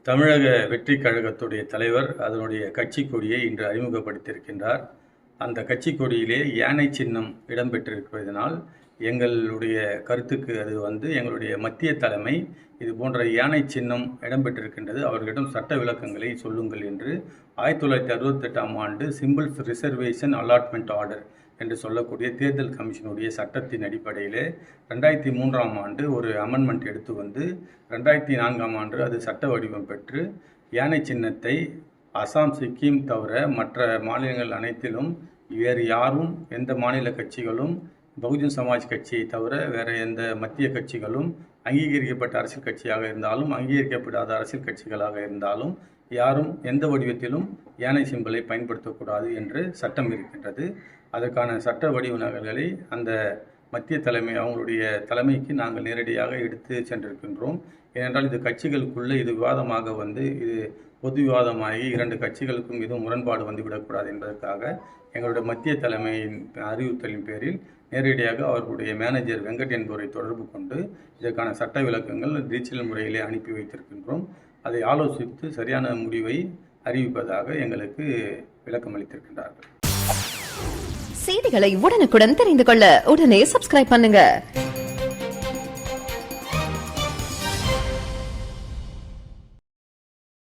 தமிழக வெற்றி கழகத்துடைய தலைவர் அதனுடைய கட்சி கொடியை இன்று அறிமுகப்படுத்தியிருக்கின்றார். அந்த கட்சி கொடியிலே யானை சின்னம் இடம்பெற்றிருப்பதனால் எங்களுடைய கருத்துக்கு அது எங்களுடைய மத்திய தலைமை இது போன்ற யானை சின்னம் இடம்பெற்றிருக்கின்றது, அவர்களிடம் சட்ட விளக்கங்களை சொல்லுங்கள் என்று 1968ஆம் ஆண்டு சிம்பிள்ஸ் ரிசர்வேஷன் அலாட்மெண்ட் ஆர்டர் என்று சொல்லக்கூடிய தேர்தல் கமிஷனுடைய சட்டத்தின் அடிப்படையிலே 2003ஆம் ஆண்டு ஒரு அமெண்ட்மெண்ட் எடுத்து 2004ஆம் ஆண்டு அது சட்ட வடிவம் பெற்று யானை சின்னத்தை அசாம், சிக்கிம் தவிர மற்ற மாநிலங்கள் அனைத்திலும் வேறு யாரும் எந்த மாநில கட்சிகளும் பகுஜன் சமாஜ் கட்சியை தவிர வேறு எந்த மத்திய கட்சிகளும் அங்கீகரிக்கப்பட்ட அரசியல் கட்சியாக இருந்தாலும் அங்கீகரிக்கப்படாத அரசியல் கட்சிகளாக இருந்தாலும் யாரும் எந்த வடிவத்திலும் யானை சிம்பலை பயன்படுத்தக்கூடாது என்று சட்டம் இருக்கின்றது. அதற்கான சட்ட வடிவ நகல்களை அந்த மத்திய தலைமை அவங்களுடைய தலைமைக்கு நாங்கள் நேரடியாக எடுத்து சென்றிருக்கின்றோம். ஏனென்றால் இது கட்சிகளுக்குள்ளே இது விவாதமாக இது பொது விவாதமாகி 2 கட்சிகளுக்கும் இது முரண்பாடு வந்துவிடக்கூடாது என்பதற்காக எங்களுடைய மத்திய தலைமையின் அறிவுறுத்தலின் பேரில் நேரடியாக அவர்களுடைய மேனேஜர் வெங்கட் என்பவரை தொடர்பு கொண்டு இதற்கான சட்ட விளக்கங்கள் டிஜிட்டல் முறையிலே அனுப்பி வைத்திருக்கின்றோம். அதை ஆலோசித்து சரியான முடிவை அறிவிப்பதாக எங்களுக்கு விளக்கம் அளித்திருக்கின்றார்கள். செய்திகளை உடனுக்குடன் தெரிந்து கொள்ள உடனே சப்ஸ்கிரைப் பண்ணுங்க.